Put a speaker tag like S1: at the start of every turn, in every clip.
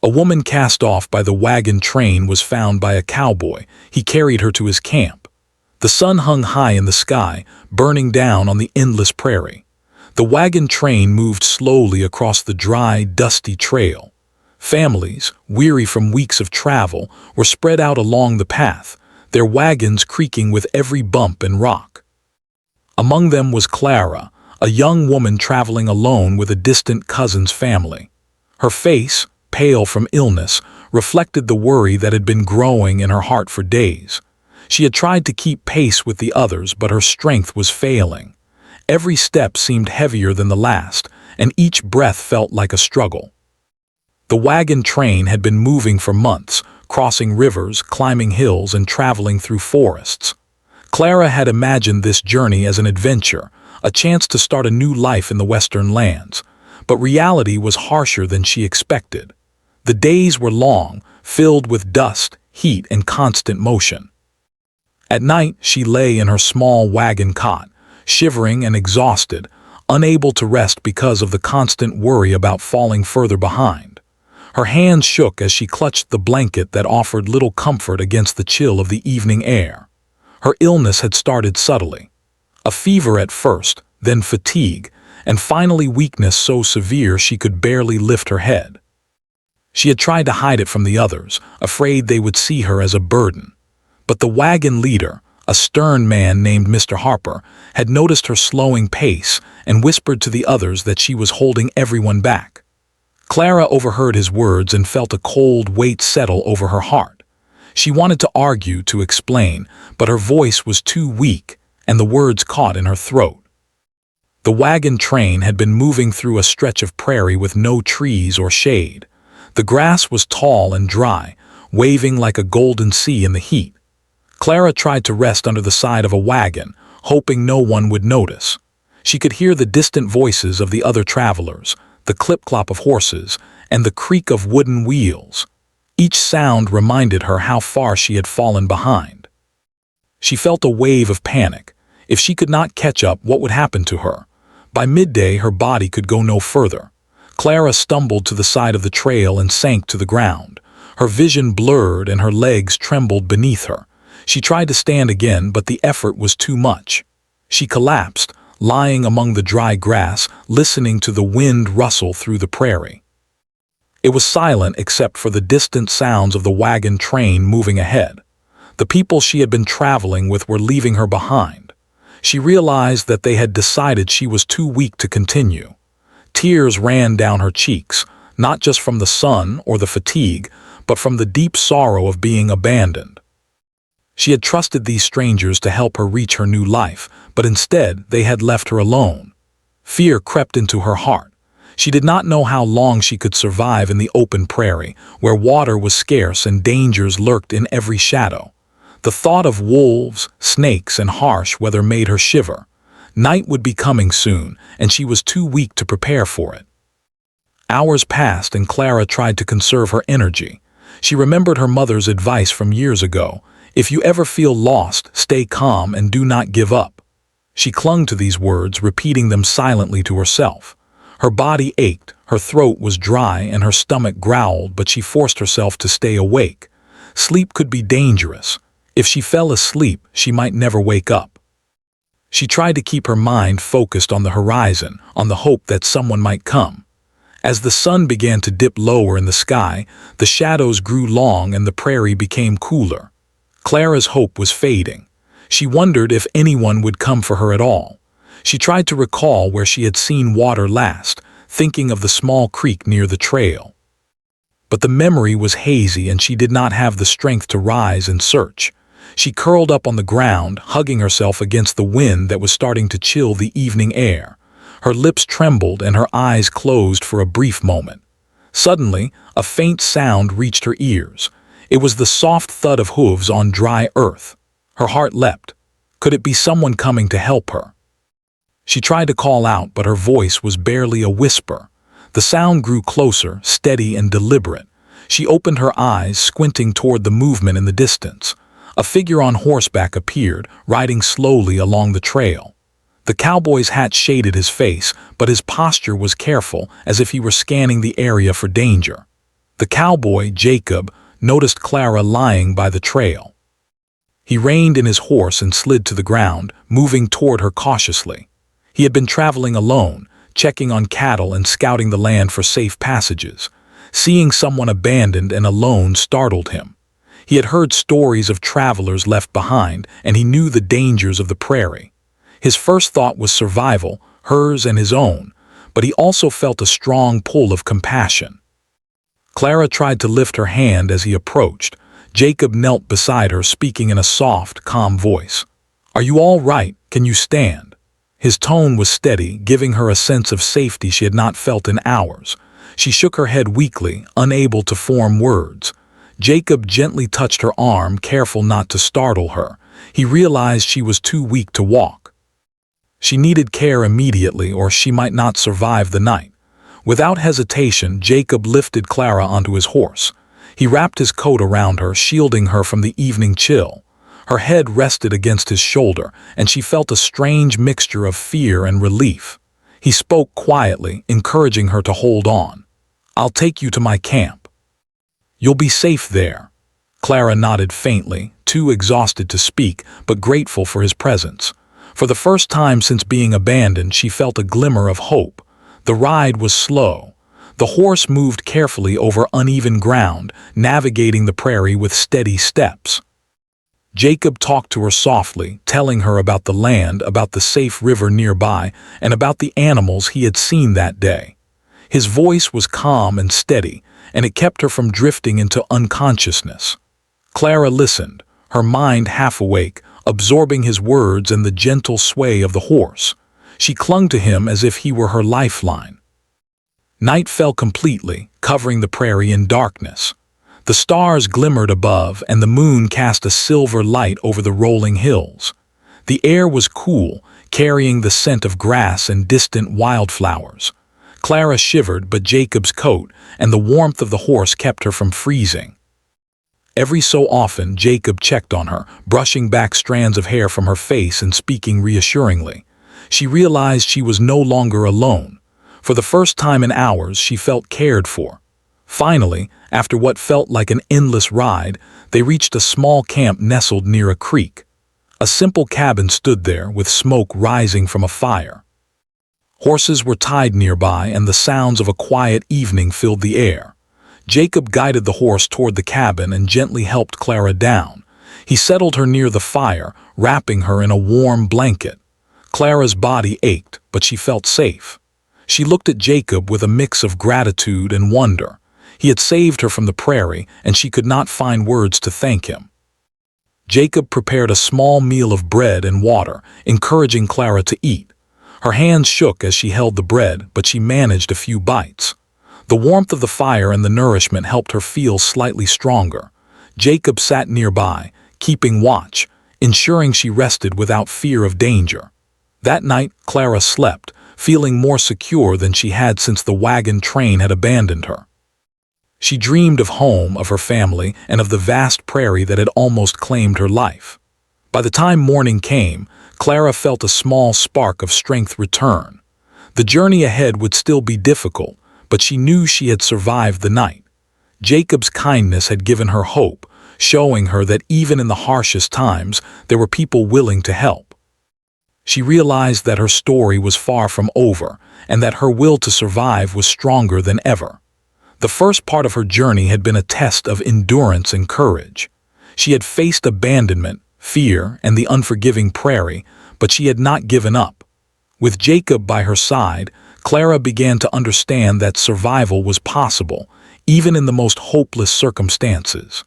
S1: A woman cast off by the wagon train was found by a cowboy. He carried her to his camp. The sun hung high in the sky, burning down on the endless prairie. The wagon train moved slowly across the dry, dusty trail. Families, weary from weeks of travel, were spread out along the path, their wagons creaking with every bump and rock. Among them was Clara, a young woman traveling alone with a distant cousin's family. Her face, pale from illness, reflected the worry that had been growing in her heart for days. She had tried to keep pace with the others, but her strength was failing. Every step seemed heavier than the last, and each breath felt like a struggle. The wagon train had been moving for months, crossing rivers, climbing hills, and traveling through forests. Clara had imagined this journey as an adventure, a chance to start a new life in the western lands. But reality was harsher than she expected. The days were long, filled with dust, heat, and constant motion. At night, she lay in her small wagon cot, shivering and exhausted, unable to rest because of the constant worry about falling further behind. Her hands shook as she clutched the blanket that offered little comfort against the chill of the evening air. Her illness had started subtly. A fever at first, then fatigue, and finally weakness so severe she could barely lift her head. She had tried to hide it from the others, afraid they would see her as a burden. But the wagon leader, a stern man named Mr. Harper, had noticed her slowing pace and whispered to the others that she was holding everyone back. Clara overheard his words and felt a cold weight settle over her heart. She wanted to argue, to explain, but her voice was too weak, and the words caught in her throat. The wagon train had been moving through a stretch of prairie with no trees or shade. The grass was tall and dry, waving like a golden sea in the heat. Clara tried to rest under the side of a wagon, hoping no one would notice. She could hear the distant voices of the other travelers, the clip-clop of horses, and the creak of wooden wheels. Each sound reminded her how far she had fallen behind. She felt a wave of panic. If she could not catch up, what would happen to her? By midday, her body could go no further. Clara stumbled to the side of the trail and sank to the ground. Her vision blurred and her legs trembled beneath her. She tried to stand again, but the effort was too much. She collapsed, lying among the dry grass, listening to the wind rustle through the prairie. It was silent except for the distant sounds of the wagon train moving ahead. The people she had been traveling with were leaving her behind. She realized that they had decided she was too weak to continue. Tears ran down her cheeks, not just from the sun or the fatigue, but from the deep sorrow of being abandoned. She had trusted these strangers to help her reach her new life, but instead they had left her alone. Fear crept into her heart. She did not know how long she could survive in the open prairie, where water was scarce and dangers lurked in every shadow. The thought of wolves, snakes, and harsh weather made her shiver. Night would be coming soon, and she was too weak to prepare for it. Hours passed and Clara tried to conserve her energy. She remembered her mother's advice from years ago: if you ever feel lost, stay calm and do not give up. She clung to these words, repeating them silently to herself. Her body ached, her throat was dry, and her stomach growled, but she forced herself to stay awake. Sleep could be dangerous. If she fell asleep, she might never wake up. She tried to keep her mind focused on the horizon, on the hope that someone might come. As the sun began to dip lower in the sky, the shadows grew long and the prairie became cooler. Clara's hope was fading. She wondered if anyone would come for her at all. She tried to recall where she had seen water last, thinking of the small creek near the trail. But the memory was hazy and she did not have the strength to rise and search. She curled up on the ground, hugging herself against the wind that was starting to chill the evening air. Her lips trembled and her eyes closed for a brief moment. Suddenly, a faint sound reached her ears. It was the soft thud of hooves on dry earth. Her heart leapt. Could it be someone coming to help her? She tried to call out, but her voice was barely a whisper. The sound grew closer, steady and deliberate. She opened her eyes, squinting toward the movement in the distance. A figure on horseback appeared, riding slowly along the trail. The cowboy's hat shaded his face, but his posture was careful, as if he were scanning the area for danger. The cowboy, Jacob, noticed Clara lying by the trail. He reined in his horse and slid to the ground, moving toward her cautiously. He had been traveling alone, checking on cattle and scouting the land for safe passages. Seeing someone abandoned and alone startled him. He had heard stories of travelers left behind, and he knew the dangers of the prairie. His first thought was survival, hers and his own, but he also felt a strong pull of compassion. Clara tried to lift her hand as he approached. Jacob knelt beside her, speaking in a soft, calm voice. "Are you all right? Can you stand?" His tone was steady, giving her a sense of safety she had not felt in hours. She shook her head weakly, unable to form words. Jacob gently touched her arm, careful not to startle her. He realized she was too weak to walk. She needed care immediately, or she might not survive the night. Without hesitation, Jacob lifted Clara onto his horse. He wrapped his coat around her, shielding her from the evening chill. Her head rested against his shoulder, and she felt a strange mixture of fear and relief. He spoke quietly, encouraging her to hold on. "I'll take you to my camp. You'll be safe there." Clara nodded faintly, too exhausted to speak, but grateful for his presence. For the first time since being abandoned, she felt a glimmer of hope. The ride was slow. The horse moved carefully over uneven ground, navigating the prairie with steady steps. Jacob talked to her softly, telling her about the land, about the safe river nearby, and about the animals he had seen that day. His voice was calm and steady, and it kept her from drifting into unconsciousness. Clara listened, her mind half awake, absorbing his words and the gentle sway of the horse. She clung to him as if he were her lifeline. Night fell completely, covering the prairie in darkness. The stars glimmered above, and the moon cast a silver light over the rolling hills. The air was cool, carrying the scent of grass and distant wildflowers. Clara shivered, but Jacob's coat and the warmth of the horse kept her from freezing. Every so often, Jacob checked on her, brushing back strands of hair from her face and speaking reassuringly. She realized she was no longer alone. For the first time in hours, she felt cared for. Finally, after what felt like an endless ride, they reached a small camp nestled near a creek. A simple cabin stood there, with smoke rising from a fire. Horses were tied nearby, and the sounds of a quiet evening filled the air. Jacob guided the horse toward the cabin and gently helped Clara down. He settled her near the fire, wrapping her in a warm blanket. Clara's body ached, but she felt safe. She looked at Jacob with a mix of gratitude and wonder. He had saved her from the prairie, and she could not find words to thank him. Jacob prepared a small meal of bread and water, encouraging Clara to eat. Her hands shook as she held the bread, but she managed a few bites. The warmth of the fire and the nourishment helped her feel slightly stronger. Jacob sat nearby, keeping watch, ensuring she rested without fear of danger. That night, Clara slept, feeling more secure than she had since the wagon train had abandoned her. She dreamed of home, of her family, and of the vast prairie that had almost claimed her life. By the time morning came, Clara felt a small spark of strength return. The journey ahead would still be difficult, but she knew she had survived the night. Jacob's kindness had given her hope, showing her that even in the harshest times, there were people willing to help. She realized that her story was far from over, and that her will to survive was stronger than ever. The first part of her journey had been a test of endurance and courage. She had faced abandonment, fear, and the unforgiving prairie, but she had not given up. With Jacob by her side, Clara began to understand that survival was possible, even in the most hopeless circumstances.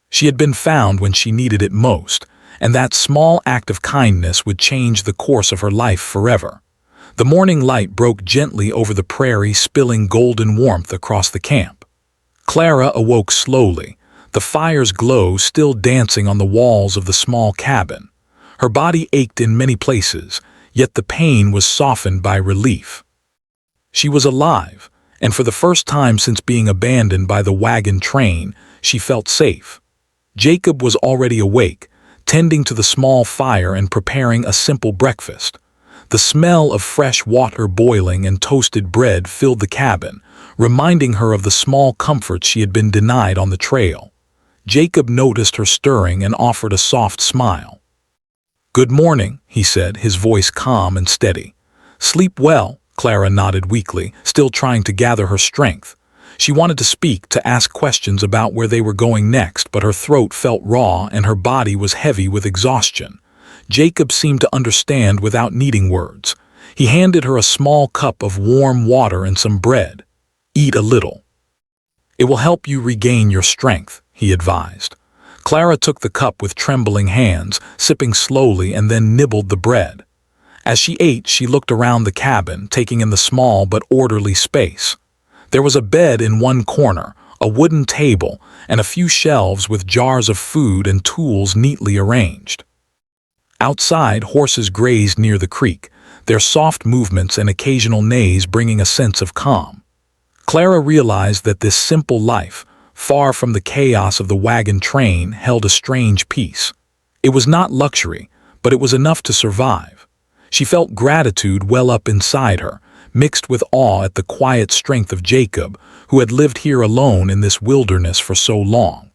S1: She had been found when she needed it most, and that small act of kindness would change the course of her life forever. The morning light broke gently over the prairie, spilling golden warmth across the camp. Clara awoke slowly, the fire's glow still dancing on the walls of the small cabin. Her body ached in many places, yet the pain was softened by relief. She was alive, and for the first time since being abandoned by the wagon train, she felt safe. Jacob was already awake, tending to the small fire and preparing a simple breakfast. The smell of fresh water boiling and toasted bread filled the cabin, reminding her of the small comforts she had been denied on the trail. Jacob noticed her stirring and offered a soft smile. "Good morning," he said, his voice calm and steady. "Sleep well," Clara nodded weakly, still trying to gather her strength. She wanted to speak, to ask questions about where they were going next, but her throat felt raw and her body was heavy with exhaustion. Jacob seemed to understand without needing words. He handed her a small cup of warm water and some bread. "Eat a little. It will help you regain your strength," he advised. Clara took the cup with trembling hands, sipping slowly, and then nibbled the bread. As she ate, she looked around the cabin, taking in the small but orderly space. There was a bed in one corner, a wooden table, and a few shelves with jars of food and tools neatly arranged. Outside, horses grazed near the creek, their soft movements and occasional neighs bringing a sense of calm. Clara realized that this simple life, far from the chaos of the wagon train, held a strange peace. It was not luxury, but it was enough to survive. She felt gratitude well up inside her, mixed with awe at the quiet strength of Jacob, who had lived here alone in this wilderness for so long.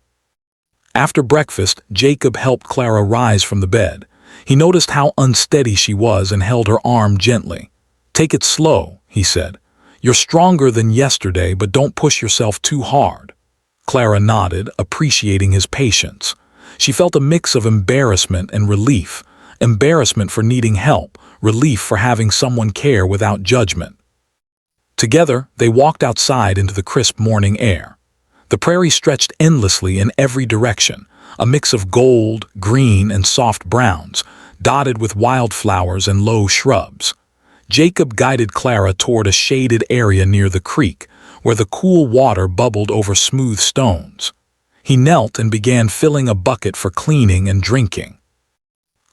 S1: After breakfast, Jacob helped Clara rise from the bed. He noticed how unsteady she was and held her arm gently. "Take it slow," he said. "You're stronger than yesterday, but don't push yourself too hard." Clara nodded, appreciating his patience. She felt a mix of embarrassment and relief. Embarrassment for needing help, relief for having someone care without judgment. Together, they walked outside into the crisp morning air. The prairie stretched endlessly in every direction, a mix of gold, green, and soft browns, dotted with wildflowers and low shrubs. Jacob guided Clara toward a shaded area near the creek, where the cool water bubbled over smooth stones. He knelt and began filling a bucket for cleaning and drinking.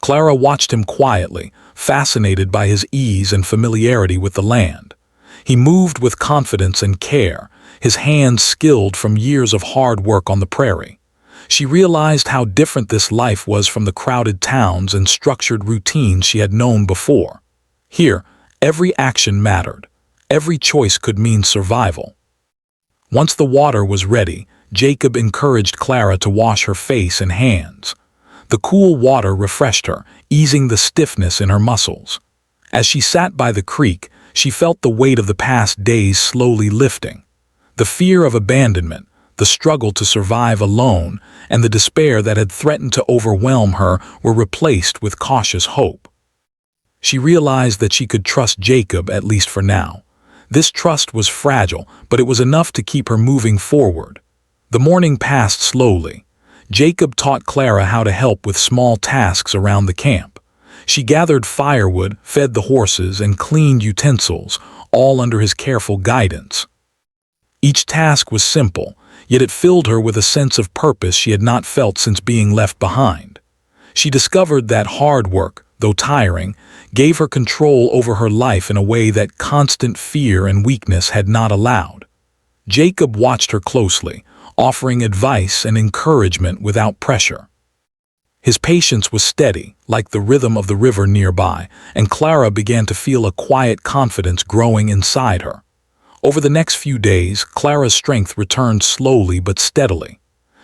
S1: Clara watched him quietly, fascinated by his ease and familiarity with the land. He moved with confidence and care, his hands skilled from years of hard work on the prairie. She realized how different this life was from the crowded towns and structured routines she had known before. Here, every action mattered. Every choice could mean survival. Once the water was ready, Jacob encouraged Clara to wash her face and hands. The cool water refreshed her, easing the stiffness in her muscles. As she sat by the creek, she felt the weight of the past days slowly lifting. The fear of abandonment, the struggle to survive alone, and the despair that had threatened to overwhelm her were replaced with cautious hope. She realized that she could trust Jacob, at least for now. This trust was fragile, but it was enough to keep her moving forward. The morning passed slowly. Jacob taught Clara how to help with small tasks around the camp. She gathered firewood, fed the horses, and cleaned utensils, all under his careful guidance. Each task was simple, yet it filled her with a sense of purpose she had not felt since being left behind. She discovered that hard work, though tiring, gave her control over her life in a way that constant fear and weakness had not allowed. Jacob watched her closely, offering advice and encouragement without pressure. His patience was steady, like the rhythm of the river nearby, and Clara began to feel a quiet confidence growing inside her. Over the next few days, Clara's strength returned slowly but steadily.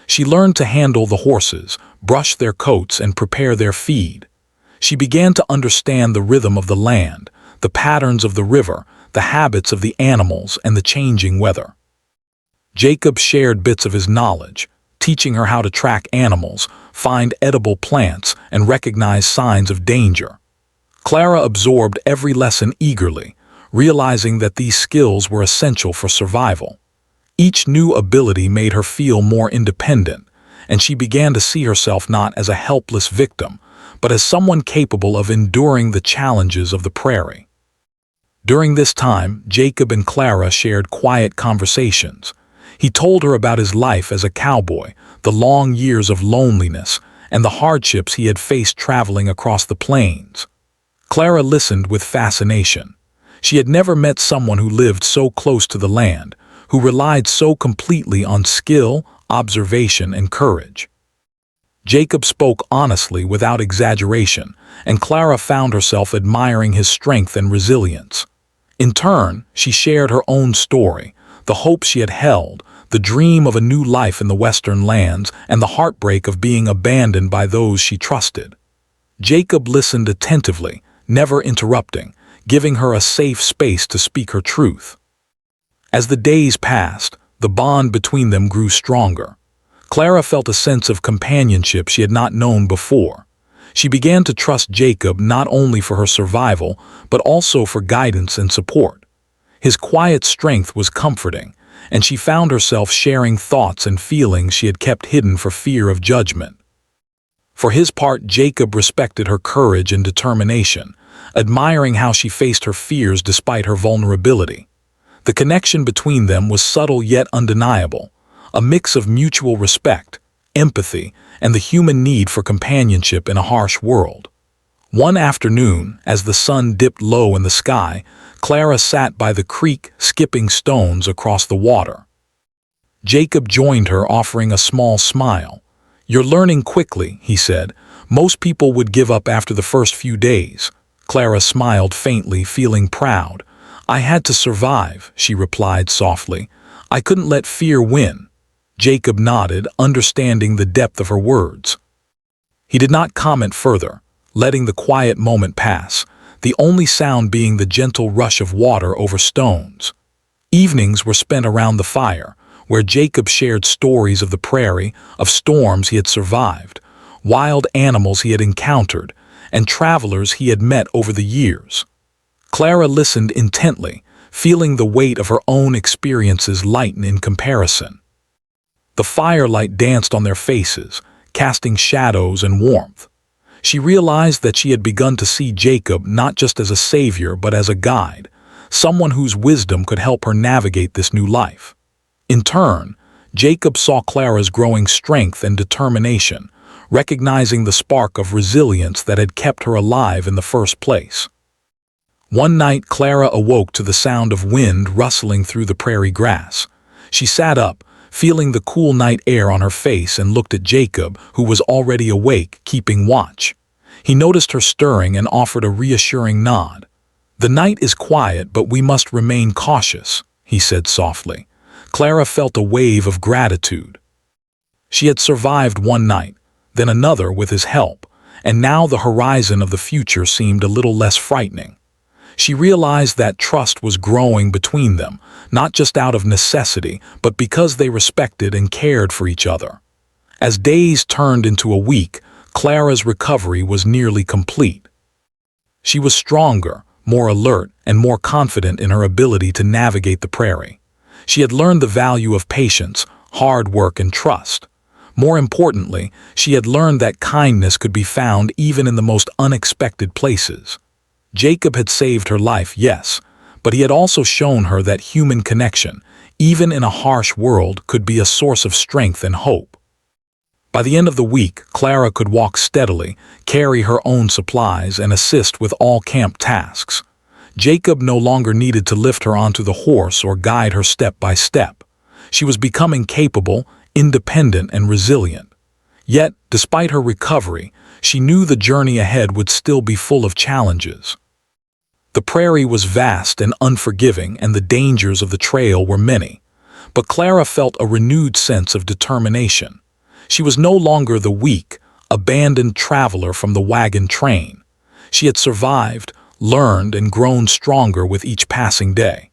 S1: She learned to handle the horses, brush their coats, and prepare their feed. She began to understand the rhythm of the land, the patterns of the river, the habits of the animals, and the changing weather. Jacob shared bits of his knowledge, teaching her how to track animals, find edible plants, and recognize signs of danger. Clara absorbed every lesson eagerly, realizing that these skills were essential for survival. Each new ability made her feel more independent, and she began to see herself not as a helpless victim, but as someone capable of enduring the challenges of the prairie. During this time, Jacob and Clara shared quiet conversations. He told her about his life as a cowboy, the long years of loneliness, and the hardships he had faced traveling across the plains. Clara listened with fascination. She had never met someone who lived so close to the land, who relied so completely on skill, observation, and courage. Jacob spoke honestly without exaggeration, and Clara found herself admiring his strength and resilience. In turn, she shared her own story, the hope she had held, the dream of a new life in the western lands, and the heartbreak of being abandoned by those she trusted. Jacob listened attentively, never interrupting, giving her a safe space to speak her truth. As the days passed, the bond between them grew stronger. Clara felt a sense of companionship she had not known before. She began to trust Jacob not only for her survival, but also for guidance and support. His quiet strength was comforting, and she found herself sharing thoughts and feelings she had kept hidden for fear of judgment. For his part, Jacob respected her courage and determination, admiring how she faced her fears despite her vulnerability. The connection between them was subtle yet undeniable, a mix of mutual respect, empathy, and the human need for companionship in a harsh world. One afternoon, as the sun dipped low in the sky, Clara sat by the creek, skipping stones across the water. Jacob joined her, offering a small smile. "You're learning quickly," he said. "Most people would give up after the first few days." Clara smiled faintly, feeling proud. "I had to survive," she replied softly. "I couldn't let fear win." Jacob nodded, understanding the depth of her words. He did not comment further, letting the quiet moment pass, the only sound being the gentle rush of water over stones. Evenings were spent around the fire, where Jacob shared stories of the prairie, of storms he had survived, wild animals he had encountered, and travelers he had met over the years. Clara listened intently, feeling the weight of her own experiences lighten in comparison. The firelight danced on their faces, casting shadows and warmth. She realized that she had begun to see Jacob not just as a savior but as a guide, someone whose wisdom could help her navigate this new life. In turn, Jacob saw Clara's growing strength and determination, recognizing the spark of resilience that had kept her alive in the first place. One night, Clara awoke to the sound of wind rustling through the prairie grass. She sat up, feeling the cool night air on her face, and looked at Jacob, who was already awake, keeping watch. He noticed her stirring and offered a reassuring nod. "The night is quiet, but we must remain cautious," he said softly. Clara felt a wave of gratitude. She had survived one night, then another with his help, and now the horizon of the future seemed a little less frightening. She realized that trust was growing between them, not just out of necessity, but because they respected and cared for each other. As days turned into a week, Clara's recovery was nearly complete. She was stronger, more alert, and more confident in her ability to navigate the prairie. She had learned the value of patience, hard work, and trust. More importantly, she had learned that kindness could be found even in the most unexpected places. Jacob had saved her life, yes, but he had also shown her that human connection, even in a harsh world, could be a source of strength and hope. By the end of the week, Clara could walk steadily, carry her own supplies, and assist with all camp tasks. Jacob no longer needed to lift her onto the horse or guide her step by step. She was becoming capable, independent, and resilient. Yet, despite her recovery, she knew the journey ahead would still be full of challenges. The prairie was vast and unforgiving, and the dangers of the trail were many. But Clara felt a renewed sense of determination. She was no longer the weak, abandoned traveler from the wagon train. She had survived, learned, and grown stronger with each passing day.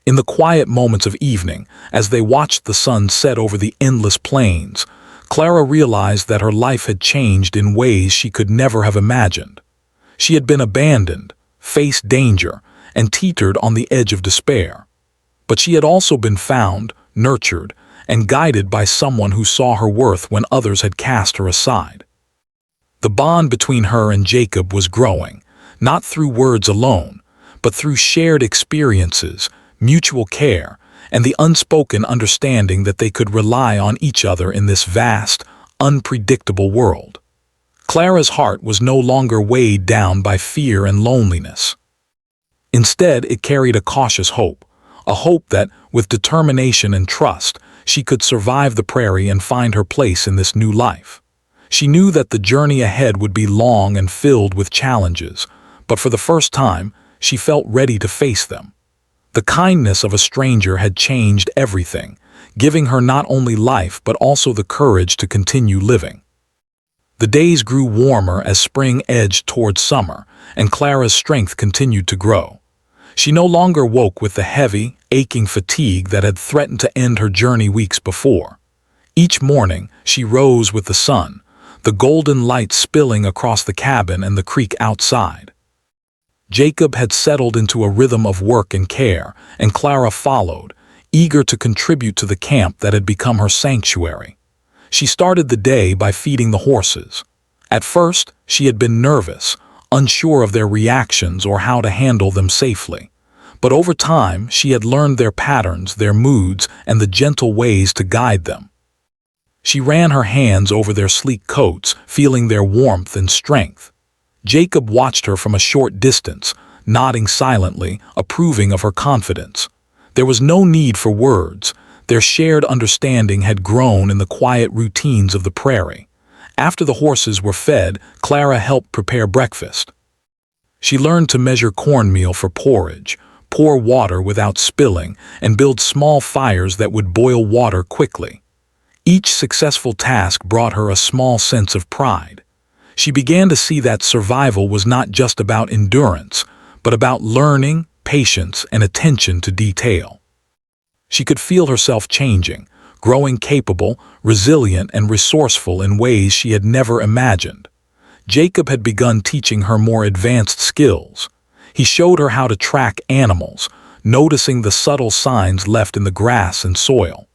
S1: In the quiet moments of evening, as they watched the sun set over the endless plains, Clara realized that her life had changed in ways she could never have imagined. She had been abandoned, faced danger, and teetered on the edge of despair. But she had also been found, nurtured, and guided by someone who saw her worth when others had cast her aside. The bond between her and Jacob was growing, not through words alone, but through shared experiences, mutual care, and the unspoken understanding that they could rely on each other in this vast, unpredictable world. Clara's heart was no longer weighed down by fear and loneliness. Instead, it carried a cautious hope, a hope that, with determination and trust, she could survive the prairie and find her place in this new life. She knew that the journey ahead would be long and filled with challenges, but for the first time, she felt ready to face them. The kindness of a stranger had changed everything, giving her not only life but also the courage to continue living. The days grew warmer as spring edged towards summer, and Clara's strength continued to grow. She no longer woke with the heavy, aching fatigue that had threatened to end her journey weeks before. Each morning, she rose with the sun, the golden light spilling across the cabin and the creek outside. Jacob had settled into a rhythm of work and care, and Clara followed, eager to contribute to the camp that had become her sanctuary. She started the day by feeding the horses. At first, she had been nervous, unsure of their reactions or how to handle them safely. But over time, she had learned their patterns, their moods, and the gentle ways to guide them. She ran her hands over their sleek coats, feeling their warmth and strength. Jacob watched her from a short distance, nodding silently, approving of her confidence. There was no need for words. Their shared understanding had grown in the quiet routines of the prairie. After the horses were fed, Clara helped prepare breakfast. She learned to measure cornmeal for porridge, pour water without spilling, and build small fires that would boil water quickly. Each successful task brought her a small sense of pride. She began to see that survival was not just about endurance, but about learning, patience, and attention to detail. She could feel herself changing, growing capable, resilient, and resourceful in ways she had never imagined. Jacob had begun teaching her more advanced skills. He showed her how to track animals, noticing the subtle signs left in the grass and soil.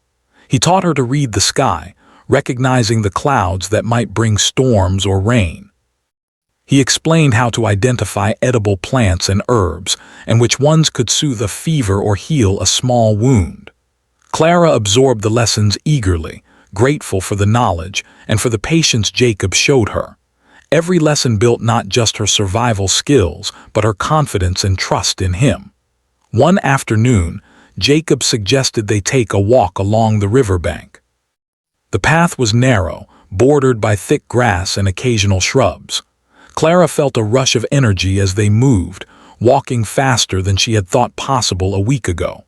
S1: He taught her to read the sky, recognizing the clouds that might bring storms or rain. He explained how to identify edible plants and herbs, and which ones could soothe a fever or heal a small wound. Clara absorbed the lessons eagerly, grateful for the knowledge and for the patience Jacob showed her. Every lesson built not just her survival skills, but her confidence and trust in him. One afternoon, Jacob suggested they take a walk along the riverbank. The path was narrow, bordered by thick grass and occasional shrubs. Clara felt a rush of energy as they moved, walking faster than she had thought possible a week ago.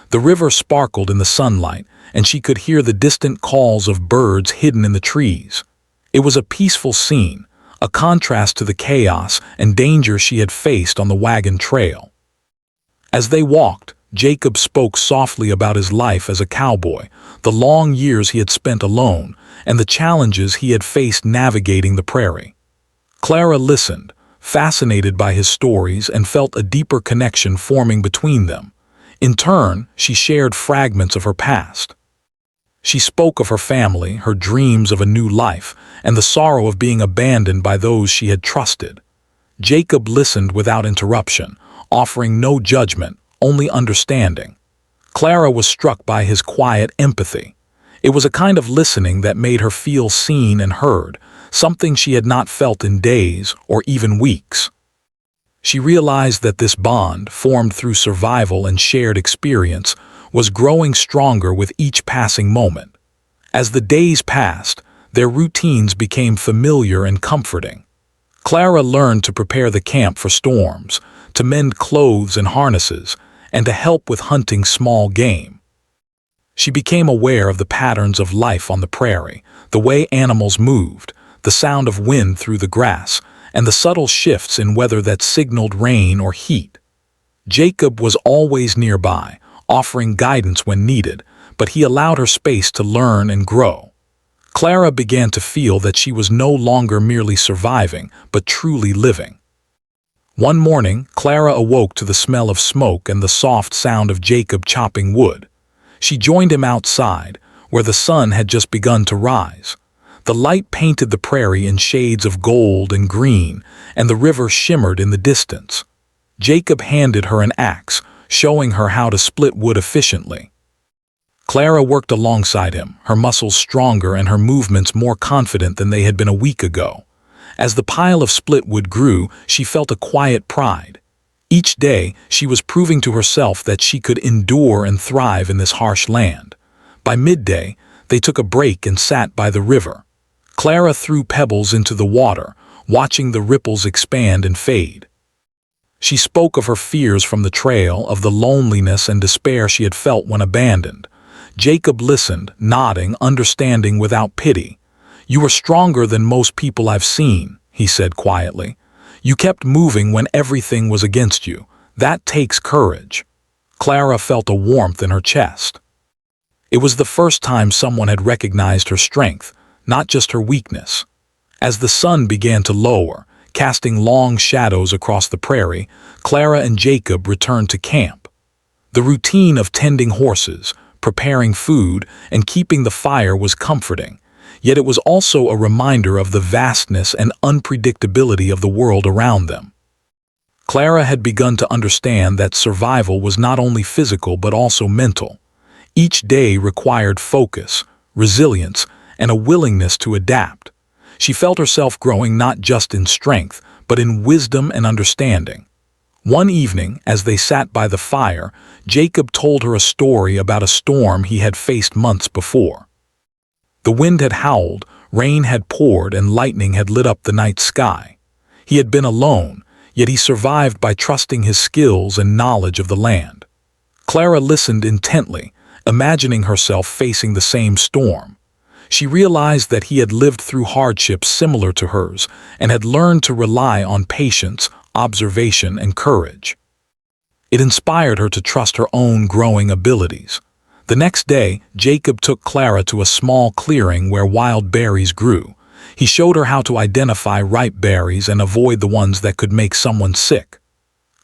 S1: The river sparkled in the sunlight, and she could hear the distant calls of birds hidden in the trees. It was a peaceful scene, a contrast to the chaos and danger she had faced on the Wagon trail. As they walked, Jacob spoke softly about his life as a cowboy, the long years he had spent alone, and the challenges he had faced navigating the prairie. Clara listened, fascinated by his stories, and felt a deeper connection forming between them. In turn, she shared fragments of her past. She spoke of her family, her dreams of a new life, and the sorrow of being abandoned by those she had trusted. Jacob listened without interruption, offering no judgment, only understanding. Clara was struck by his quiet empathy. It was a kind of listening that made her feel seen and heard, something she had not felt in days or even weeks. She realized that this bond, formed through survival and shared experience, was growing stronger with each passing moment. As the days passed, their routines became familiar and comforting. Clara learned to prepare the camp for storms, to mend clothes and harnesses, and to help with hunting small game. She became aware of the patterns of life on the prairie, the way animals moved, the sound of wind through the grass, and the subtle shifts in weather that signaled rain or heat. Jacob was always nearby, offering guidance when needed, but he allowed her space to learn and grow. Clara began to feel that she was no longer merely surviving, but truly living. One morning, Clara awoke to the smell of smoke and the soft sound of Jacob chopping wood. She joined him outside, where the sun had just begun to rise. The light painted the prairie in shades of gold and green, and the river shimmered in the distance. Jacob handed her an axe, showing her how to split wood efficiently. Clara worked alongside him, her muscles stronger and her movements more confident than they had been a week ago. As the pile of split wood grew, she felt a quiet pride. Each day, she was proving to herself that she could endure and thrive in this harsh land. By midday, they took a break and sat by the river. Clara threw pebbles into the water, watching the ripples expand and fade. She spoke of her fears from the trail, of the loneliness and despair she had felt when abandoned. Jacob listened, nodding, understanding without pity. "You were stronger than most people I've seen," he said quietly. "You kept moving when everything was against you. That takes courage." Clara felt a warmth in her chest. It was the first time someone had recognized her strength, not just her weakness. As the sun began to lower, casting long shadows across the prairie, Clara and Jacob returned to camp. The routine of tending horses, preparing food, and keeping the fire was comforting, yet it was also a reminder of the vastness and unpredictability of the world around them. Clara had begun to understand that survival was not only physical but also mental. Each day required focus, resilience, and a willingness to adapt. She felt herself growing not just in strength, but in wisdom and understanding. One evening, as they sat by the fire, Jacob told her a story about a storm he had faced months before. The wind had howled, rain had poured, and lightning had lit up the night sky. He had been alone, yet he survived by trusting his skills and knowledge of the land. Clara listened intently, imagining herself facing the same storm. She realized that he had lived through hardships similar to hers and had learned to rely on patience, observation, and courage. It inspired her to trust her own growing abilities. The next day, Jacob took Clara to a small clearing where wild berries grew. He showed her how to identify ripe berries and avoid the ones that could make someone sick.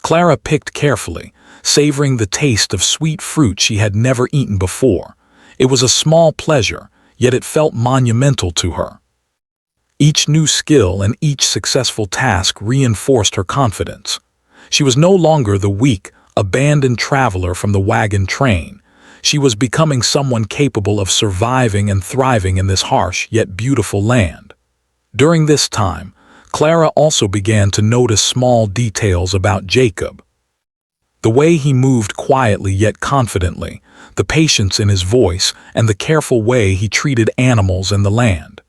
S1: Clara picked carefully, savoring the taste of sweet fruit she had never eaten before. It was a small pleasure, yet it felt monumental to her. Each new skill and each successful task reinforced her confidence. She was no longer the weak, abandoned traveler from the wagon train. She was becoming someone capable of surviving and thriving in this harsh yet beautiful land. During this time, Clara also began to notice small details about Jacob. The way he moved quietly yet confidently, the patience in his voice, and the careful way he treated animals and the land.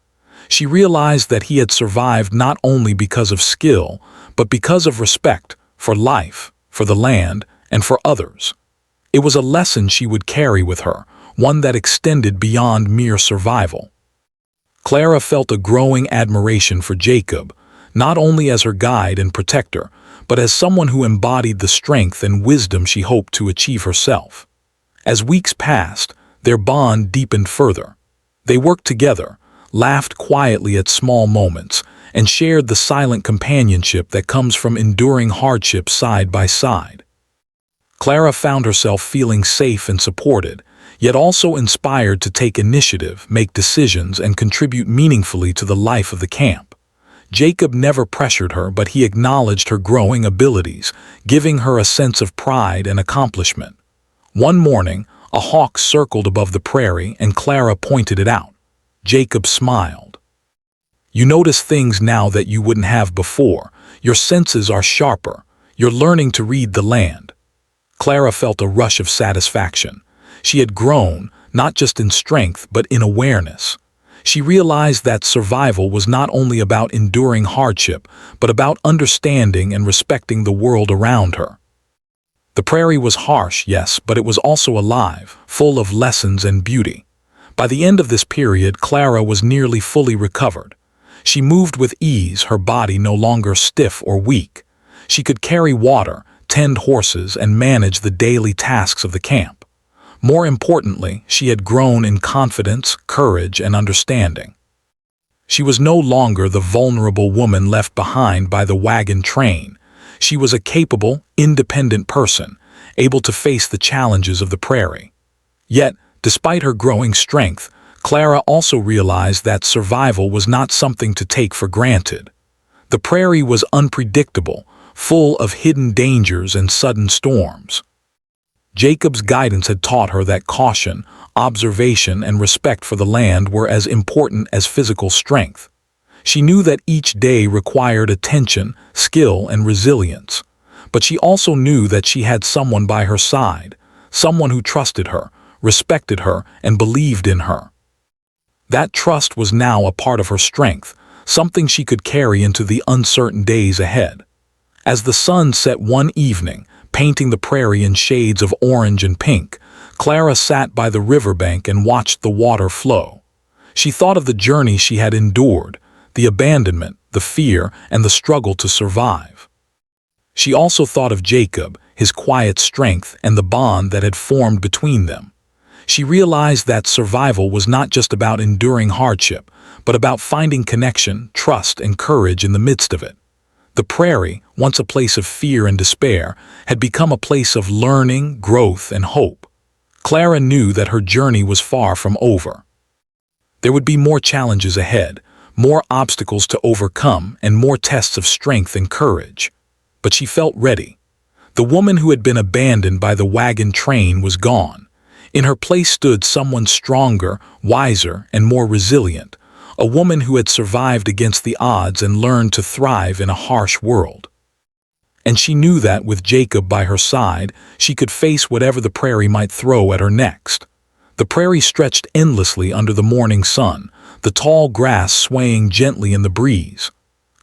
S1: She realized that he had survived not only because of skill, but because of respect for life, for the land, and for others. It was a lesson she would carry with her, one that extended beyond mere survival. Clara felt a growing admiration for Jacob, not only as her guide and protector, but as someone who embodied the strength and wisdom she hoped to achieve herself. As weeks passed, their bond deepened further. They worked together, laughed quietly at small moments, and shared the silent companionship that comes from enduring hardship side by side. Clara found herself feeling safe and supported, yet also inspired to take initiative, make decisions, and contribute meaningfully to the life of the camp. Jacob never pressured her, but he acknowledged her growing abilities, giving her a sense of pride and accomplishment. One morning, a hawk circled above the prairie and Clara pointed it out. Jacob smiled. "You notice things now that you wouldn't have before. Your senses are sharper. You're learning to read the land." Clara felt a rush of satisfaction. She had grown, not just in strength, but in awareness. She realized that survival was not only about enduring hardship, but about understanding and respecting the world around her. The prairie was harsh, yes, but it was also alive, full of lessons and beauty. By the end of this period, Clara was nearly fully recovered. She moved with ease, her body no longer stiff or weak. She could carry water, tend horses, and manage the daily tasks of the camp. More importantly, she had grown in confidence, courage, and understanding. She was no longer the vulnerable woman left behind by the wagon train. She was a capable, independent person, able to face the challenges of the prairie. Yet, despite her growing strength, Clara also realized that survival was not something to take for granted. The prairie was unpredictable, full of hidden dangers and sudden storms. Jacob's guidance had taught her that caution, observation, and respect for the land were as important as physical strength. She knew that each day required attention, skill, and resilience. But she also knew that she had someone by her side, someone who trusted her, respected her, and believed in her. That trust was now a part of her strength, something she could carry into the uncertain days ahead. As the sun set one evening, painting the prairie in shades of orange and pink, Clara sat by the riverbank and watched the water flow. She thought of the journey she had endured, the abandonment, the fear, and the struggle to survive. She also thought of Jacob, his quiet strength, and the bond that had formed between them. She realized that survival was not just about enduring hardship, but about finding connection, trust, and courage in the midst of it. The prairie, once a place of fear and despair, had become a place of learning, growth, and hope. Clara knew that her journey was far from over. There would be more challenges ahead, more obstacles to overcome, and more tests of strength and courage. But she felt ready. The woman who had been abandoned by the wagon train was gone. In her place stood someone stronger, wiser, and more resilient, a woman who had survived against the odds and learned to thrive in a harsh world. And she knew that with Jacob by her side, she could face whatever the prairie might throw at her next. The prairie stretched endlessly under the morning sun, the tall grass swaying gently in the breeze.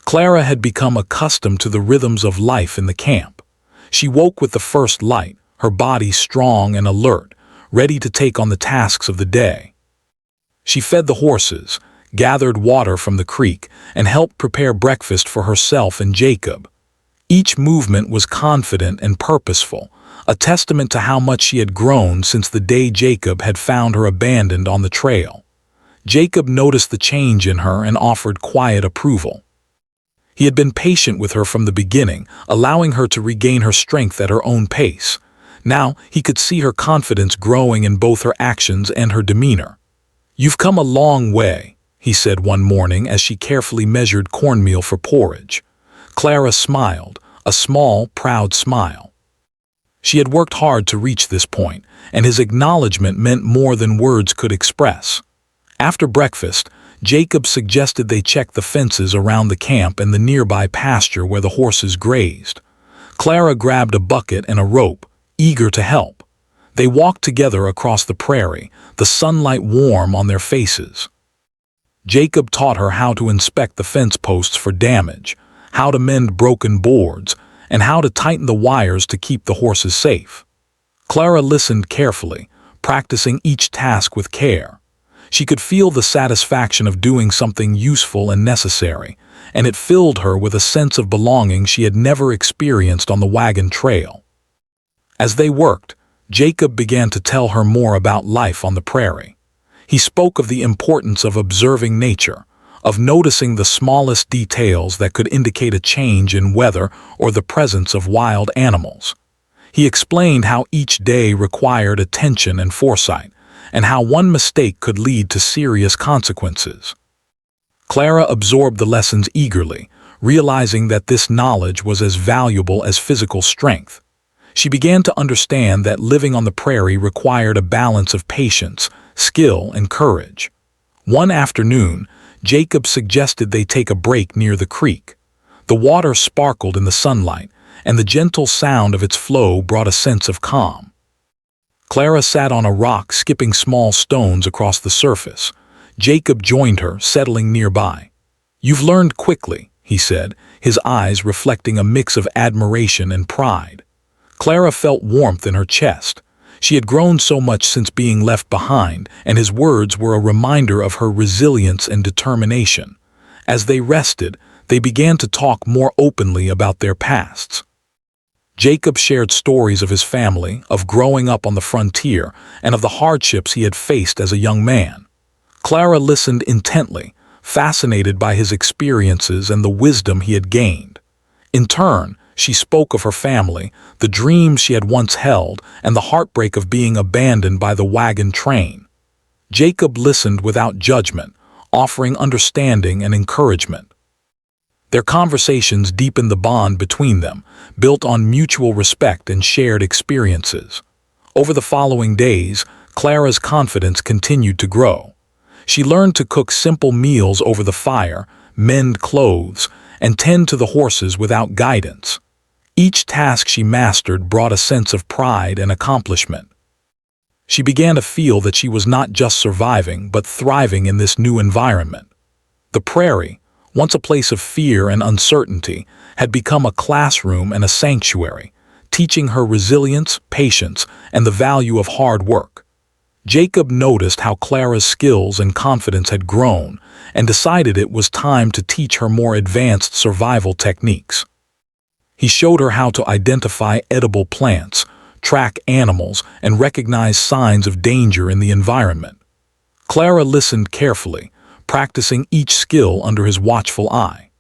S1: Clara had become accustomed to the rhythms of life in the camp. She woke with the first light, her body strong and alert, ready to take on the tasks of the day. She fed the horses, gathered water from the creek, and helped prepare breakfast for herself and Jacob. Each movement was confident and purposeful, a testament to how much she had grown since the day Jacob had found her abandoned on the trail. Jacob noticed the change in her and offered quiet approval. He had been patient with her from the beginning, allowing her to regain her strength at her own pace. Now he could see her confidence growing in both her actions and her demeanor. "You've come a long way," he said one morning as she carefully measured cornmeal for porridge. Clara smiled, a small, proud smile. She had worked hard to reach this point, and his acknowledgement meant more than words could express. After breakfast, Jacob suggested they check the fences around the camp and the nearby pasture where the horses grazed. Clara grabbed a bucket and a rope, eager to help. They walked together across the prairie, the sunlight warm on their faces. Jacob taught her how to inspect the fence posts for damage, how to mend broken boards, and how to tighten the wires to keep the horses safe. Clara listened carefully, practicing each task with care. She could feel the satisfaction of doing something useful and necessary, and it filled her with a sense of belonging she had never experienced on the wagon trail. As they worked, Jacob began to tell her more about life on the prairie. He spoke of the importance of observing nature, of noticing the smallest details that could indicate a change in weather or the presence of wild animals. He explained how each day required attention and foresight, and how one mistake could lead to serious consequences. Clara absorbed the lessons eagerly, realizing that this knowledge was as valuable as physical strength. She began to understand that living on the prairie required a balance of patience, skill, and courage. One afternoon, Jacob suggested they take a break near the creek. The water sparkled in the sunlight, and the gentle sound of its flow brought a sense of calm. Clara sat on a rock, skipping small stones across the surface. Jacob joined her, settling nearby. "You've learned quickly," he said, his eyes reflecting a mix of admiration and pride. Clara felt warmth in her chest. She had grown so much since being left behind, and his words were a reminder of her resilience and determination. As they rested, they began to talk more openly about their pasts. Jacob shared stories of his family, of growing up on the frontier, and of the hardships he had faced as a young man. Clara listened intently, fascinated by his experiences and the wisdom he had gained. In turn, she spoke of her family, the dreams she had once held, and the heartbreak of being abandoned by the wagon train. Jacob listened without judgment, offering understanding and encouragement. Their conversations deepened the bond between them, built on mutual respect and shared experiences. Over the following days, Clara's confidence continued to grow. She learned to cook simple meals over the fire, mend clothes, and tend to the horses without guidance. Each task she mastered brought a sense of pride and accomplishment. She began to feel that she was not just surviving but thriving in this new environment. The prairie, once a place of fear and uncertainty, had become a classroom and a sanctuary, teaching her resilience, patience, and the value of hard work. Jacob noticed how Clara's skills and confidence had grown and decided it was time to teach her more advanced survival techniques. He showed her how to identify edible plants, track animals, and recognize signs of danger in the environment. Clara listened carefully, practicing each skill under his watchful eye.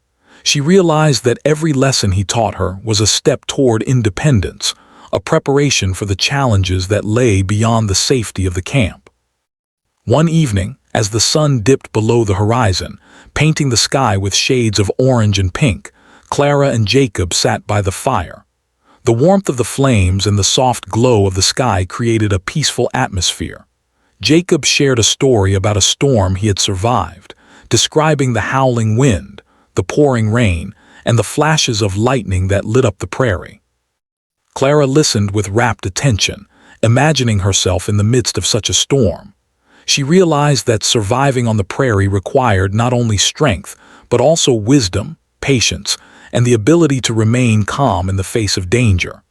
S1: She realized that every lesson he taught her was a step toward independence, a preparation for the challenges that lay beyond the safety of the camp. One evening, as the sun dipped below the horizon, painting the sky with shades of orange and pink, Clara and Jacob sat by the fire. The warmth of the flames and the soft glow of the sky created a peaceful atmosphere. Jacob shared a story about a storm he had survived, describing the howling wind, the pouring rain, and the flashes of lightning that lit up the prairie. Clara listened with rapt attention, imagining herself in the midst of such a storm. She realized that surviving on the prairie required not only strength, but also wisdom, patience, and the ability to remain calm in the face of danger.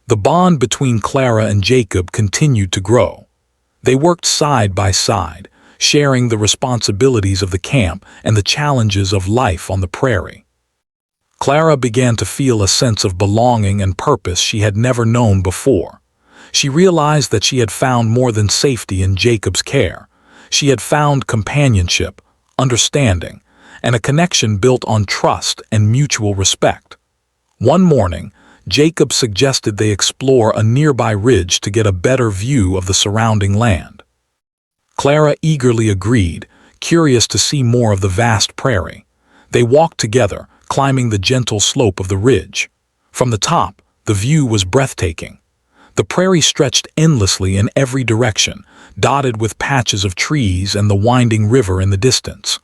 S1: The bond between Clara and Jacob continued to grow. They worked side by side, sharing the responsibilities of the camp and the challenges of life on the prairie. Clara began to feel a sense of belonging and purpose she had never known before. She realized that she had found more than safety in Jacob's care. She had found companionship, understanding, and a connection built on trust and mutual respect. One morning, Jacob suggested they explore a nearby ridge to get a better view of the surrounding land. Clara eagerly agreed, curious to see more of the vast prairie. They walked together, climbing the gentle slope of the ridge. From the top, the view was breathtaking. The prairie stretched endlessly in every direction, dotted with patches of trees and the winding river in the distance.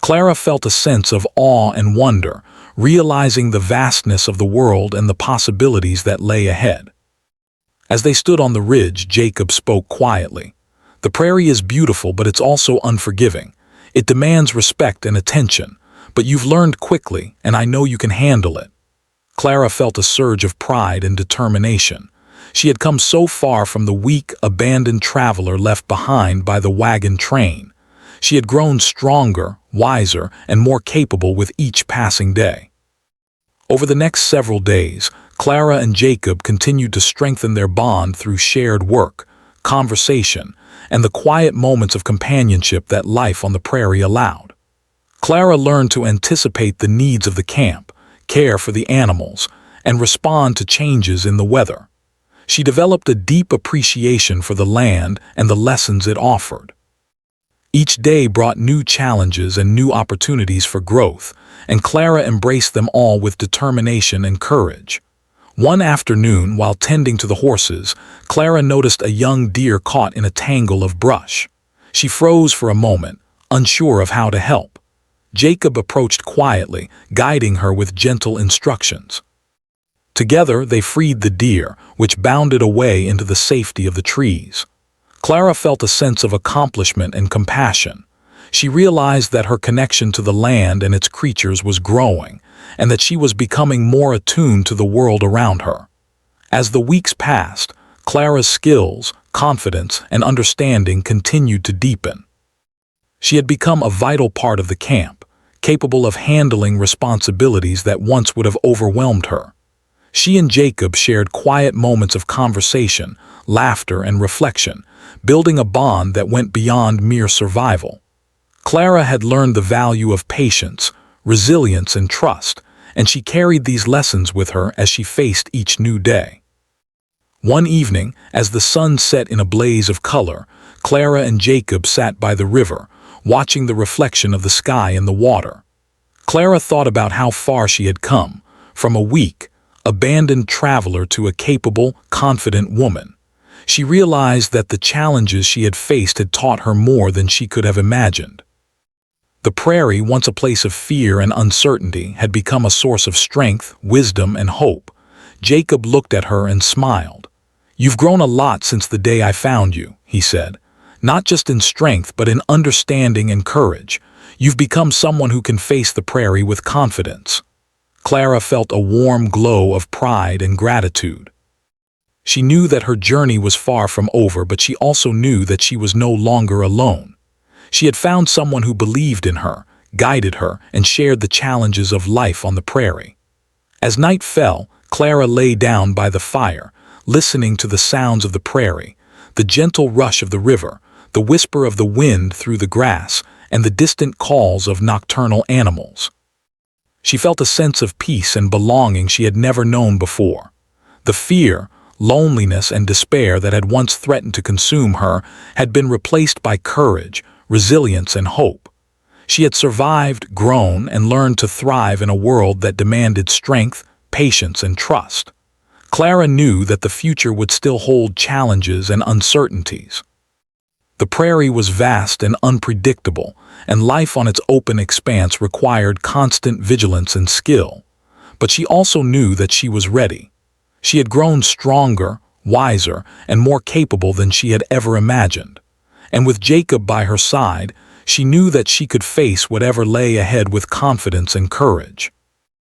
S1: Clara felt a sense of awe and wonder, realizing the vastness of the world and the possibilities that lay ahead. As they stood on the ridge, Jacob spoke quietly. "The prairie is beautiful, but it's also unforgiving. It demands respect and attention, but you've learned quickly, and I know you can handle it." Clara felt a surge of pride and determination. She had come so far from the weak, abandoned traveler left behind by the wagon train. She had grown stronger, wiser, and more capable with each passing day. Over the next several days, Clara and Jacob continued to strengthen their bond through shared work, conversation, and the quiet moments of companionship that life on the prairie allowed. Clara learned to anticipate the needs of the camp, care for the animals, and respond to changes in the weather. She developed a deep appreciation for the land and the lessons it offered. Each day brought new challenges and new opportunities for growth, and Clara embraced them all with determination and courage. One afternoon, while tending to the horses, Clara noticed a young deer caught in a tangle of brush. She froze for a moment, unsure of how to help. Jacob approached quietly, guiding her with gentle instructions. Together, they freed the deer, which bounded away into the safety of the trees. Clara felt a sense of accomplishment and compassion. She realized that her connection to the land and its creatures was growing, and that she was becoming more attuned to the world around her. As the weeks passed, Clara's skills, confidence, and understanding continued to deepen. She had become a vital part of the camp, capable of handling responsibilities that once would have overwhelmed her. She and Jacob shared quiet moments of conversation, laughter, and reflection, building a bond that went beyond mere survival. Clara had learned the value of patience, resilience, and trust, and she carried these lessons with her as she faced each new day. One evening, as the sun set in a blaze of color, Clara and Jacob sat by the river, watching the reflection of the sky in the water. Clara thought about how far she had come, from a weak, abandoned traveler to a capable, confident woman. She realized that the challenges she had faced had taught her more than she could have imagined. The prairie, once a place of fear and uncertainty, had become a source of strength, wisdom, and hope. Jacob looked at her and smiled. "You've grown a lot since the day I found you," he said. "Not just in strength, but in understanding and courage. You've become someone who can face the prairie with confidence." Clara felt a warm glow of pride and gratitude. She knew that her journey was far from over, but she also knew that she was no longer alone. She had found someone who believed in her, guided her, and shared the challenges of life on the prairie. As night fell, Clara lay down by the fire, listening to the sounds of the prairie, the gentle rush of the river, the whisper of the wind through the grass, and the distant calls of nocturnal animals. She felt a sense of peace and belonging she had never known before. The fear, loneliness, and despair that had once threatened to consume her had been replaced by courage, resilience, and hope. She had survived, grown, and learned to thrive in a world that demanded strength, patience, and trust. Clara knew that the future would still hold challenges and uncertainties. The prairie was vast and unpredictable, and life on its open expanse required constant vigilance and skill. But she also knew that she was ready. She had grown stronger, wiser, and more capable than she had ever imagined. And with Jacob by her side, she knew that she could face whatever lay ahead with confidence and courage.